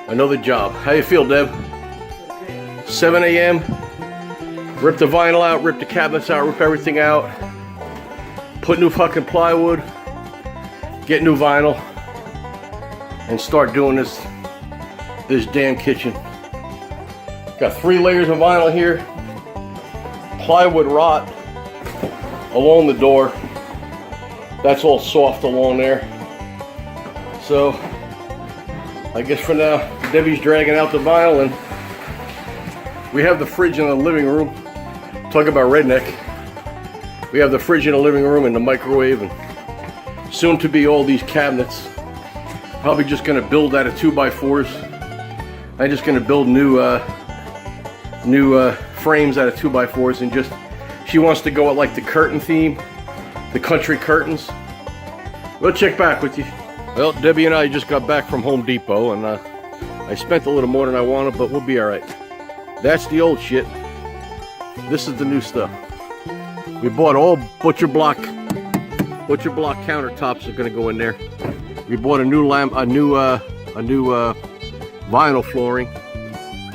Another job. How you feel, Deb? 7 a.m. Rip the vinyl out, rip the cabinets out, rip everything out. Put new fucking plywood. Get new vinyl. And start doing this damn kitchen. Got 3 layers of vinyl here. Plywood rot along the door. That's all soft along there. So I guess for now, Debbie's dragging out the vinyl, and we have the fridge in the living room. Talk about redneck. We have the fridge in the living room and the microwave, and soon to be all these cabinets. Probably just gonna build out of 2x4s. I'm just gonna build new frames out of 2x4s, and just, she wants to go with like the curtain theme, the country curtains. We'll check back with you. Well, Debbie and I just got back from Home Depot, and I spent a little more than I wanted, but we'll be all right. That's the old shit. This is the new stuff. We bought all butcher block countertops are gonna go in there. We bought a new vinyl flooring,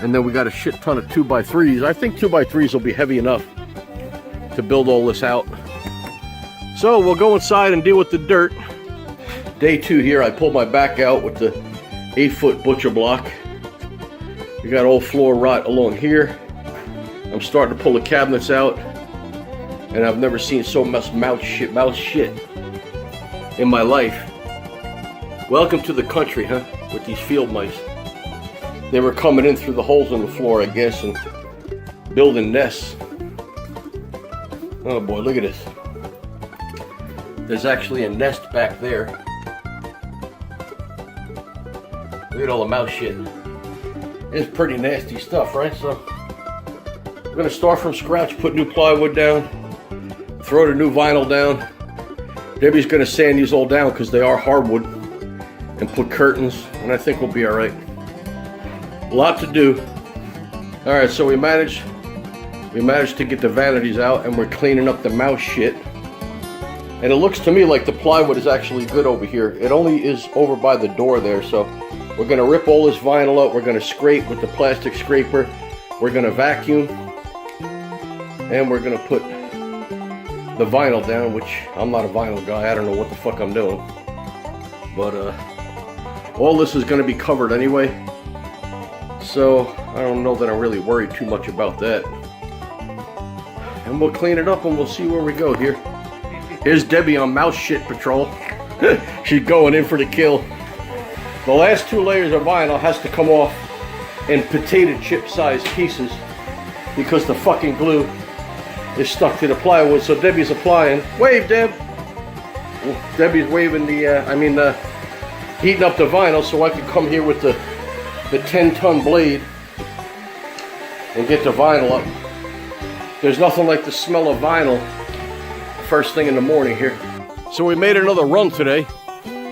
and then we got a shit ton of 2x3s. I think 2x3s will be heavy enough to build all this out. So we'll go inside and deal with the dirt. Day 2 here, I pulled my back out with the 8-foot butcher block. We got old floor rot along here. I'm starting to pull the cabinets out, and I've never seen so much mouse shit in my life. Welcome to the country, huh? With these field mice. They were coming in through the holes in the floor, I guess, and building nests. Oh boy, look at this. There's actually a nest back there. Look at all the mouse shit. It's pretty nasty stuff, right? So I'm gonna start from scratch, put new plywood down, throw the new vinyl down. Debbie's gonna sand these all down because they are hardwood, and put curtains, and I think we'll be all right. A lot to do. All right, so we managed to get the vanities out, and we're cleaning up the mouse shit. And it looks to me like the plywood is actually good over here. It only is over by the door there, so we're gonna rip all this vinyl out. We're gonna scrape with the plastic scraper. We're gonna vacuum, and we're gonna put the vinyl down, which I'm not a vinyl guy. I don't know what the fuck I'm doing. But all this is gonna be covered anyway. So I don't know that I'm really worried too much about that. And we'll clean it up and we'll see where we go here. Here's Debbie on mouse shit patrol. She's going in for the kill. The last 2 layers of vinyl has to come off in potato chip sized pieces because the fucking glue is stuck to the plywood. So Debbie's applying. Wave, Deb. Debbie's waving heating up the vinyl so I can come here with the 10-ton blade and get the vinyl up. There's nothing like the smell of vinyl first thing in the morning here. So we made another run today.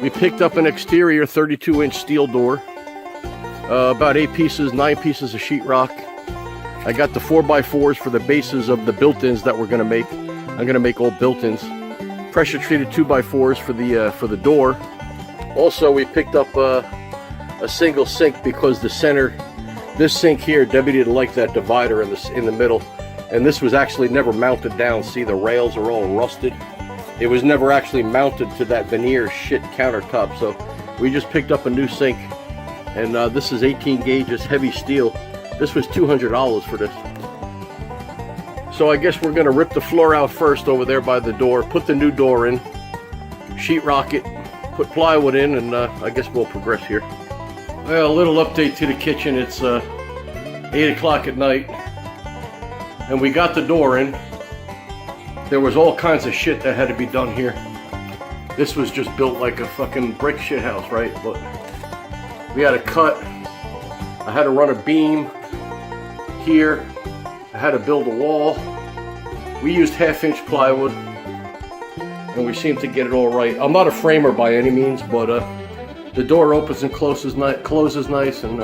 We picked up an exterior 32-inch steel door, about 9 pieces of sheetrock. I got the 4x4s for the bases of the built-ins that we're gonna make. I'm gonna make all built-ins. Pressure treated 2x4s for the door. Also, we picked up a single sink because this sink here, Debbie didn't like that divider in the middle, and this was actually never mounted down. See, the rails are all rusted. It was never actually mounted to that veneer shit countertop, so we just picked up a new sink, and this is 18 gauges, heavy steel. This was $200 for this. So I guess we're gonna rip the floor out first over there by the door, put the new door in, sheetrock it, put plywood in, and I guess we'll progress here. Well, a little update to the kitchen. It's 8 o'clock at night, and we got the door in. There was all kinds of shit that had to be done here. This was just built like a fucking brick shit house, right? But we had to cut. I had to run a beam here. I had to build a wall. We used 1/2-inch plywood, and we seemed to get it all right. I'm not a framer by any means, but the door opens and closes nice, and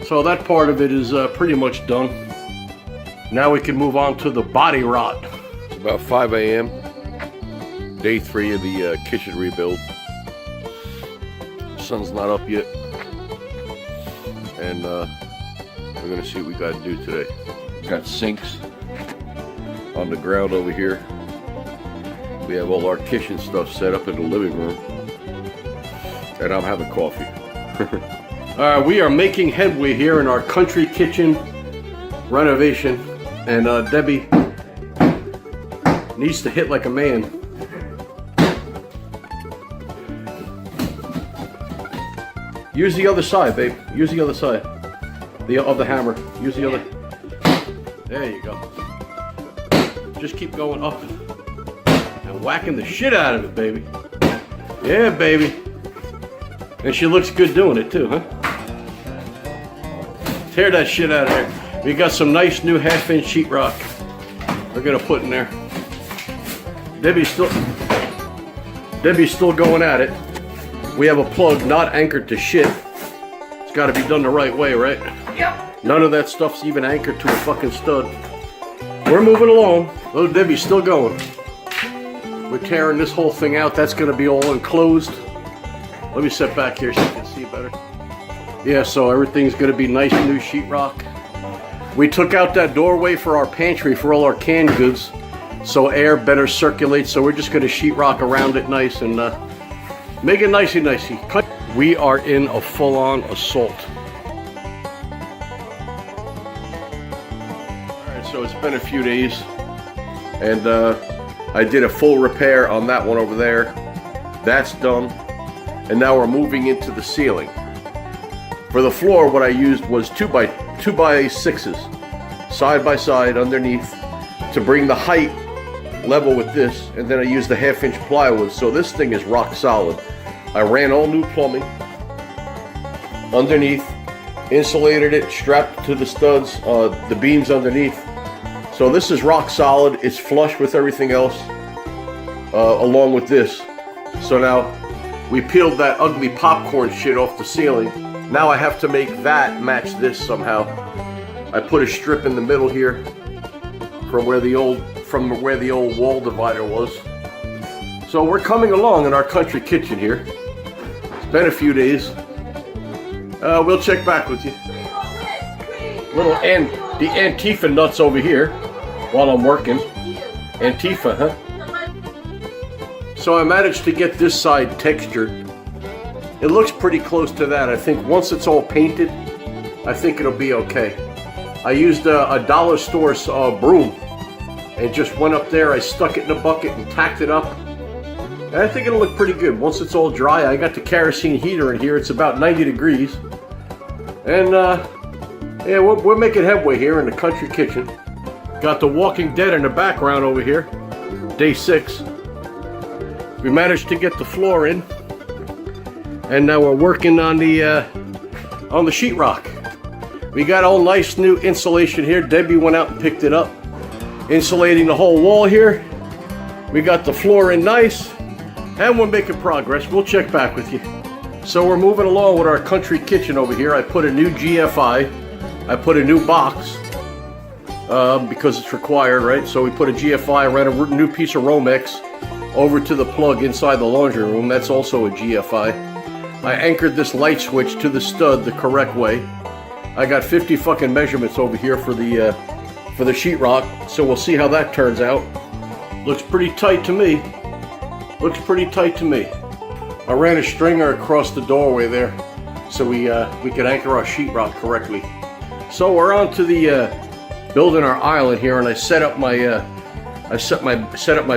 so that part of it is pretty much done. Now we can move on to the body rot. It's about 5 a.m. Day 3 of the kitchen rebuild. The sun's not up yet. and we're gonna see what we got to do today. Got sinks on the ground over here. We have all our kitchen stuff set up in the living room, and I'm having coffee. We are making headway here in our country kitchen renovation, and Debbie needs to hit like a man. Use the other side, babe. Use the other side of the hammer. Use the other. There you go. Just keep going up and whacking the shit out of it, baby. Yeah, baby. And she looks good doing it too, huh? Tear that shit out of there. We got some nice new 1/2-inch sheetrock we're gonna put in there. Debbie's still going at it. We have a plug not anchored to shit. It's got to be done the right way, right? Yep. None of that stuff's even anchored to a fucking stud. We're moving along. Little Debbie's still going. We're tearing this whole thing out. That's going to be all enclosed. Let me sit back here so you can see better. Yeah, so everything's going to be nice new sheetrock. We took out that doorway for our pantry for all our canned goods, so air better circulates. So we're just going to sheetrock around it nice and make it nicey. We are in a full-on assault. Alright, so it's been a few days, and I did a full repair on that one over there. That's done. And now we're moving into the ceiling. For the floor, what I used was 2x6s, side by side underneath, to bring the height level with this, and then I used the 1/2-inch plywood, so this thing is rock solid. I ran all new plumbing underneath, insulated it, strapped to the studs, the beams underneath. So this is rock solid. It's flush with everything else, along with this. So now we peeled that ugly popcorn shit off the ceiling. Now I have to make that match this somehow. I put a strip in the middle here from where the old wall divider was. So we're coming along in our country kitchen here. It's been a few days. We'll check back with you. Little the Antifa nuts over here while I'm working. Antifa, huh? So I managed to get this side textured. It looks pretty close to that. I think once it's all painted, I think it'll be okay. I used a dollar store broom and just went up there. I stuck it in a bucket and tacked it up. And I think it'll look pretty good once it's all dry. I got the kerosene heater in here. It's about 90 degrees. And yeah, we're making headway here in the country kitchen. Got The Walking Dead in the background over here. Day 6. We managed to get the floor in. And now we're working on the sheetrock. We got all nice new insulation here. Debbie went out and picked it up. Insulating the whole wall here. We got the floor in nice. And we're making progress. We'll check back with you. So we're moving along with our country kitchen over here. I put a new GFI. I put a new box. Because it's required, right? So we put a GFI, ran a new piece of Romex over to the plug inside the laundry room. That's also a GFI. I anchored this light switch to the stud the correct way. I got 50 fucking measurements over here for the sheetrock, so we'll see how that turns out. Looks pretty tight to me. Looks pretty tight to me. I ran a stringer across the doorway there, so we could anchor our sheetrock correctly. So we're on to the building our island here, and I set up my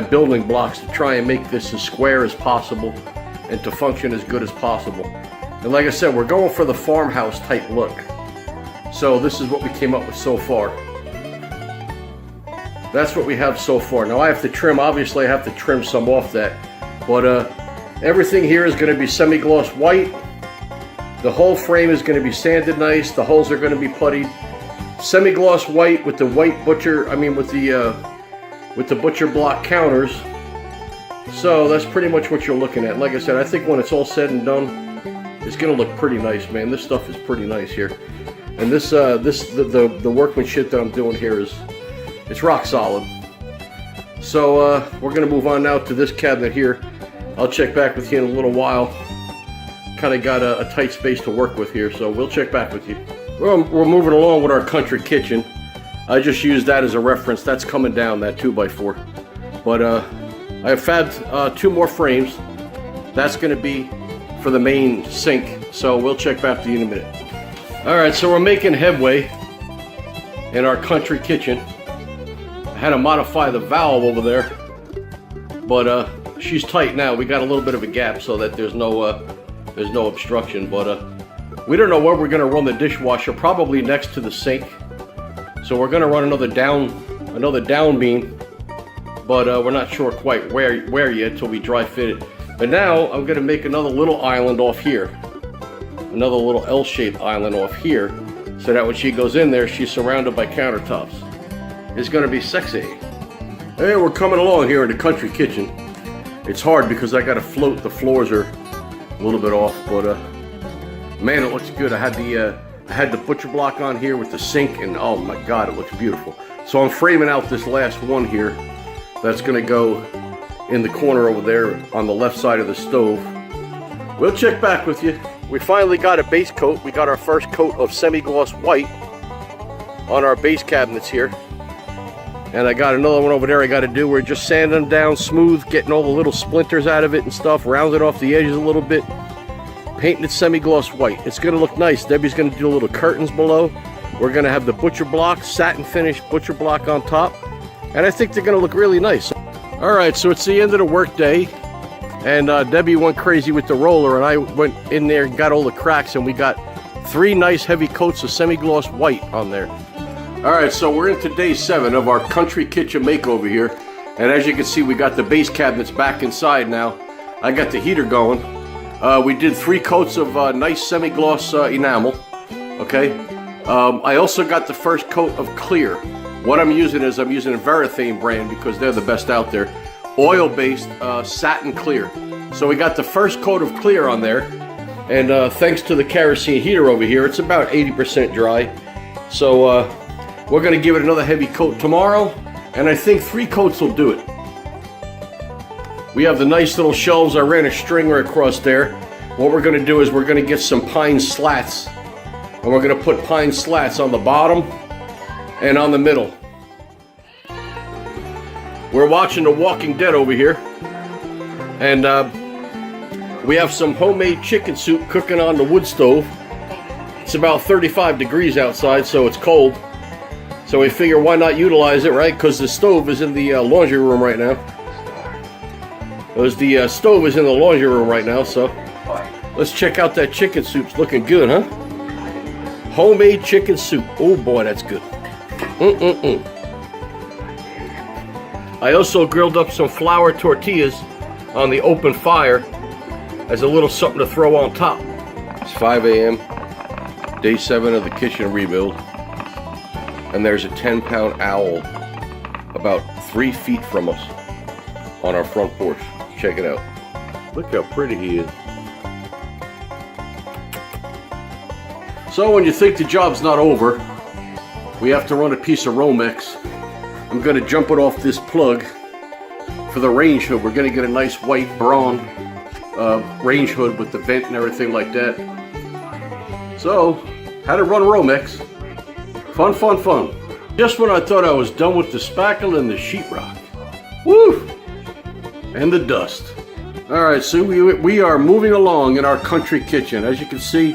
building blocks to try and make this as square as possible and to function as good as possible. And like I said, we're going for the farmhouse type look. So this is what we came up with so far. That's what we have so far. Now I have to trim, obviously I have to trim some off that. But everything here is going to be semi-gloss white. The whole frame is going to be sanded nice. The holes are going to be puttied. Semi-gloss white with the with the butcher block counters. So that's pretty much what you're looking at. Like I said, I think when it's all said and done, it's going to look pretty nice, man. This stuff is pretty nice here. And the workmanship that I'm doing here it's rock solid. So we're going to move on now to this cabinet here. I'll check back with you in a little while. Kind of got a tight space to work with here, so we'll check back with you. Well, we're moving along with our country kitchen. I just used that as a reference. That's coming down, that 2x4. But I have fabbed 2 more frames. That's going to be for the main sink. So we'll check back to you in a minute. All right, so we're making headway in our country kitchen. I had to modify the valve over there, but she's tight now. We got a little bit of a gap so that there's no obstruction. But we don't know where we're going to run the dishwasher. Probably next to the sink. So we're going to run another down beam, but we're not sure quite where yet till we dry fit it. But now I'm going to make another little island off here, another little L-shaped island off here, so that when she goes in there, she's surrounded by countertops. It's going to be sexy. Hey, we're coming along here in the country kitchen. It's hard because I got to float. The floors are a little bit off, but man, it looks good. I had the butcher block on here with the sink, and oh my god, it looks beautiful. So I'm framing out this last one here. That's going to go in the corner over there on the left side of the stove. We'll check back with you. We finally got a base coat. We got our first coat of semi-gloss white on our base cabinets here. And I got another one over there I got to do. We're just sanding them down smooth, getting all the little splinters out of it and stuff, rounded off the edges a little bit, painting it semi-gloss white. It's going to look nice. Debbie's going to do little curtains below. We're going to have the butcher block, satin finish butcher block on top. And I think they're going to look really nice. All right, so it's the end of the work day. And Debbie went crazy with the roller, and I went in there and got all the cracks, and we got 3 nice heavy coats of semi-gloss white on there. All right, so we're into day 7 of our country kitchen makeover here. And as you can see, we got the base cabinets back inside now. I got the heater going. We did 3 coats of nice semi-gloss enamel, okay? I also got the first coat of clear. What I'm using is I'm using a Varathane brand because they're the best out there. Oil-based satin clear. So we got the first coat of clear on there. And thanks to the kerosene heater over here, it's about 80% dry. So we're going to give it another heavy coat tomorrow. And I think 3 coats will do it. We have the nice little shelves. I ran a stringer across there. What we're going to do is we're going to get some pine slats. And we're going to put pine slats on the bottom and on the middle. We're watching The Walking Dead over here. And we have some homemade chicken soup cooking on the wood stove. It's about 35 degrees outside, so it's cold. So we figure why not utilize it, right? Because the stove is in the laundry room right now. The stove is in the laundry room right now, so let's check out that chicken soup. It's looking good, huh? Homemade chicken soup. Oh boy, that's good. I also grilled up some flour tortillas on the open fire as a little something to throw on top. It's 5 a.m., day 7 of the kitchen rebuild. And there's a 10-pound owl about 3 feet from us on our front porch. Check it out. Look how pretty he is. So when you think the job's not over, we have to run a piece of Romex. I'm going to jump it off this plug for the range hood. We're going to get a nice white brawn range hood with the vent and everything like that. So, how to run Romex. Fun, fun, fun. Just when I thought I was done with the spackle and the sheetrock. Woo! And the dust. Alright, so we are moving along in our country kitchen. As you can see,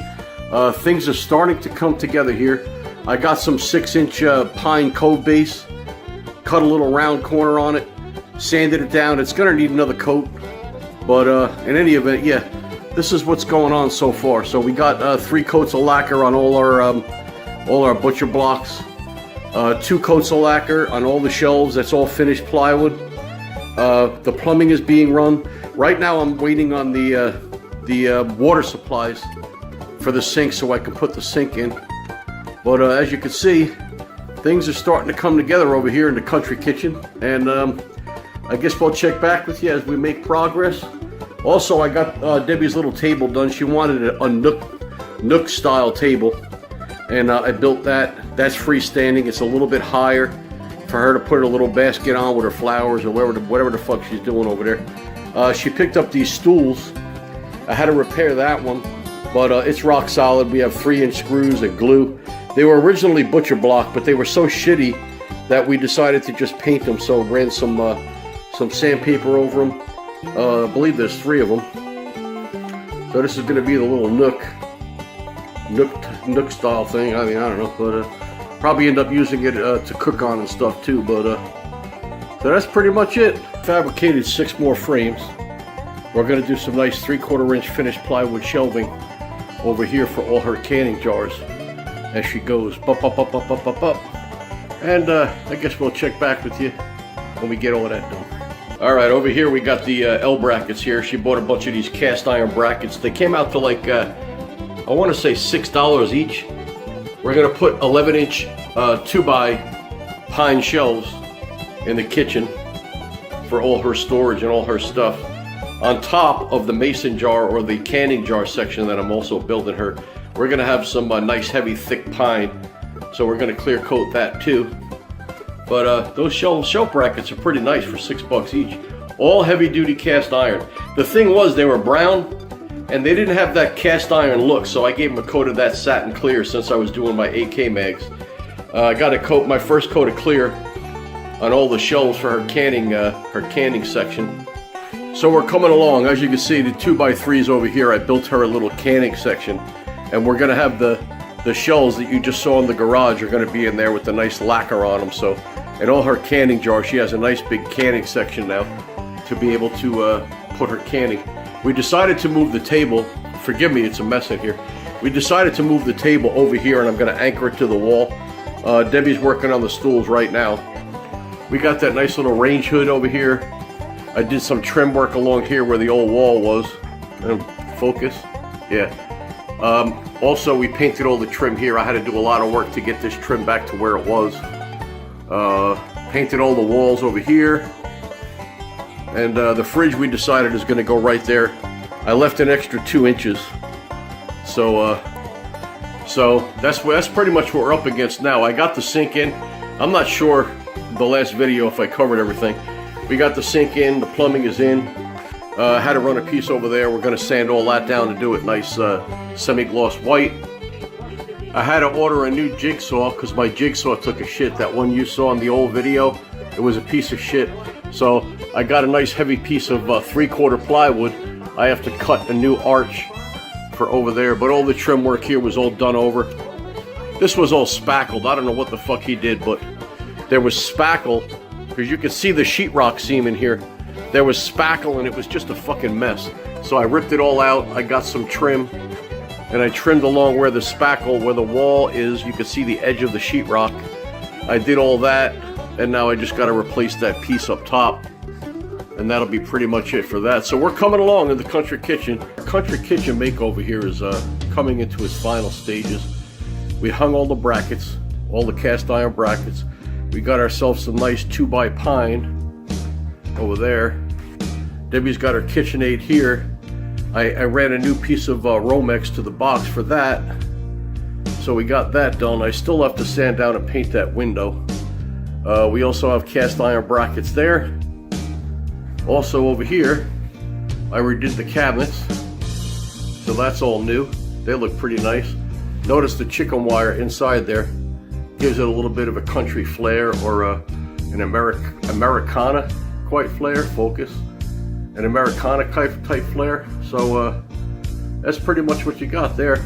things are starting to come together here. I got some 6-inch pine cove base. Cut a little round corner on it. Sanded it down. It's going to need another coat. But in any event, yeah, this is what's going on so far. So we got 3 coats of lacquer on all our butcher blocks. 2 coats of lacquer on all the shelves. That's all finished plywood. The plumbing is being run. Right now I'm waiting on the water supplies for the sink so I can put the sink in. But as you can see, things are starting to come together over here in the country kitchen. And I guess we'll check back with you as we make progress. Also, I got Debbie's little table done. She wanted a Nook style table. And I built that. That's freestanding. It's a little bit higher for her to put a little basket on with her flowers or whatever the fuck she's doing over there. She picked up these stools. I had to repair that one. but it's rock solid. We have 3-inch screws and glue. They were originally butcher block, but they were so shitty that we decided to just paint them. So ran some sandpaper over them. I believe there's 3 of them. So this is going to be the little nook style thing. I mean, I don't know, but probably end up using it to cook on and stuff too. But so that's pretty much it. Fabricated 6 more frames. We're going to do some nice 3/4 inch finished plywood shelving over here for all her canning jars as she goes up. And I guess we'll check back with you when we get all that done. All right, over here we got the L brackets here. She bought a bunch of these cast iron brackets. They came out to like, I want to say $6 each. We're gonna put 11-inch 2x pine shelves in the kitchen for all her storage and all her stuff. On top of the mason jar or the canning jar section that I'm also building her, we're gonna have some nice heavy thick pine. So we're gonna clear coat that too. But those shelf brackets are pretty nice for $6 each. All heavy duty cast iron. The thing was, they were brown and they didn't have that cast iron look, so I gave them a coat of that satin clear since I was doing my AK mags. I got a coat, my first coat of clear on all the shelves for her canning section. So we're coming along. As you can see, the 2x3s over here, I built her a little canning section, and we're gonna have the shelves that you just saw in the garage are going to be in there with the nice lacquer on them. So, and all her canning jars, she has a nice big canning section now to be able to put her canning. We decided to move the table. Forgive me, it's a mess in here. We decided to move the table over here, and I'm going to anchor it to the wall. Debbie's working on the stools right now. We got that nice little range hood over here. I did some trim work along here where the old wall was. Focus, yeah. Also, we painted all the trim here. I had to do a lot of work to get this trim back to where it was. Painted all the walls over here. And the fridge we decided is going to go right there. I left an extra 2 inches. So that's pretty much what we're up against now. I got the sink in. I'm not sure the last video if I covered everything. We got the sink in, the plumbing is in. Had to run a piece over there. We're going to sand all that down to do it nice semi-gloss white. I had to order a new jigsaw because my jigsaw took a shit. That one you saw in the old video, it was a piece of shit. So I got a nice heavy piece of 3/4 plywood. I have to cut a new arch for over there, but all the trim work here was all done over. This was all spackled. I don't know what the fuck he did, but there was spackle because you can see the sheetrock seam in here. There was spackle and it was just a fucking mess. So I ripped it all out. I got some trim and I trimmed along where the spackle, where the wall is. You can see the edge of the sheetrock. I did all that, and now I just got to replace that piece up top, and that'll be pretty much it for that. So we're coming along in the country kitchen. Our country kitchen makeover here is coming into its final stages. We hung all the brackets, all the cast iron brackets. We got ourselves some nice 2x pine over there. Debbie's got her KitchenAid here. I ran a new piece of Romex to the box for that. So we got that done. I still have to sand down and paint that window. We also have cast iron brackets there. Also over here, I redid the cabinets. So that's all new. They look pretty nice. Notice the chicken wire inside there gives it a little bit of a country flair, or an Americana quite flair, focus. An Americana type flair. So that's pretty much what you got there.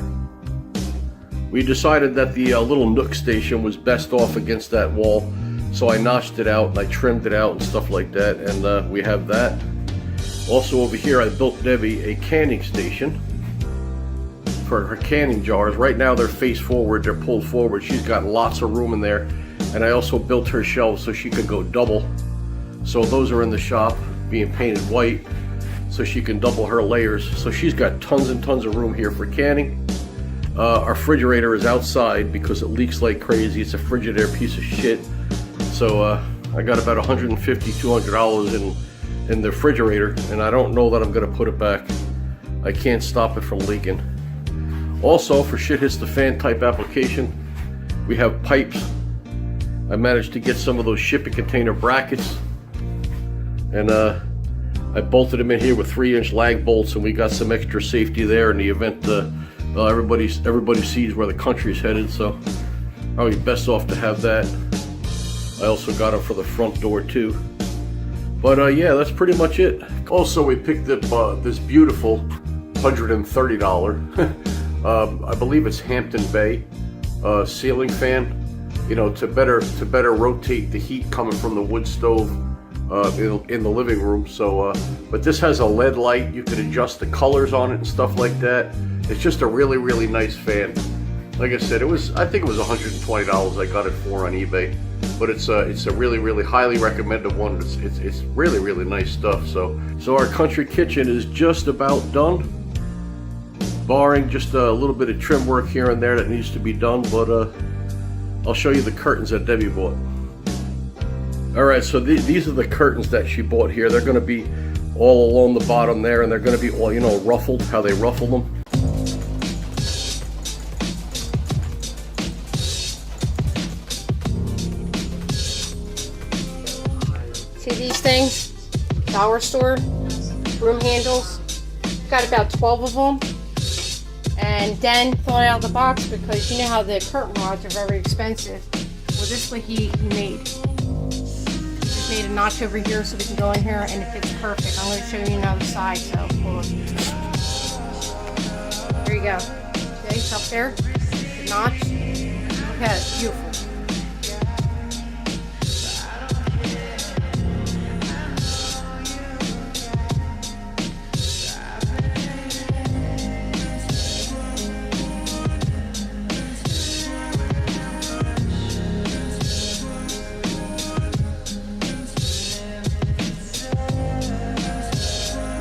We decided that the little nook station was best off against that wall, so I notched it out and I trimmed it out and stuff like that, and we have that. Also over here I built Debbie a canning station for her canning jars. Right now they're face forward, they're pulled forward. She's got lots of room in there, and I also built her shelves so she could go double. So those are in the shop being painted white so she can double her layers. So she's got tons and tons of room here for canning. Our refrigerator is outside because it leaks like crazy. It's a Frigidaire piece of shit. So I got about $150, $200 in the refrigerator, and I don't know that I'm gonna put it back. I can't stop it from leaking. Also, for shit hits the fan type application, we have pipes. I managed to get some of those shipping container brackets, and I bolted them in here with 3-inch lag bolts, and we got some extra safety there in the event Well, everybody sees where the country's headed, so probably best off to have that. I also got them for the front door too. But yeah, that's pretty much it. Also, we picked up this beautiful $130, I believe it's Hampton Bay ceiling fan. You know, to better rotate the heat coming from the wood stove in the living room. So, but this has a LED light. You can adjust the colors on it and stuff like that. It's just a really, really nice fan. Like I said, I think it was $120 I got it for on eBay. But it's a really, really highly recommended one. It's really, really nice stuff. So our country kitchen is just about done, barring just a little bit of trim work here and there that needs to be done. But I'll show you the curtains that Debbie bought. All right, so these are the curtains that she bought here. They're going to be all along the bottom there, and they're going to be all, you know, ruffled, how they ruffle them. See these things? Dollar store, broom handles. Got about 12 of them. And then thought out of the box because you know how the curtain rods are very expensive. Well, this is what he made. Just made a notch over here so we can go in here and it fits perfect. I'm going to show you another side. So hold on. There you go. Okay, it's up there. The notch. Look at it. Beautiful.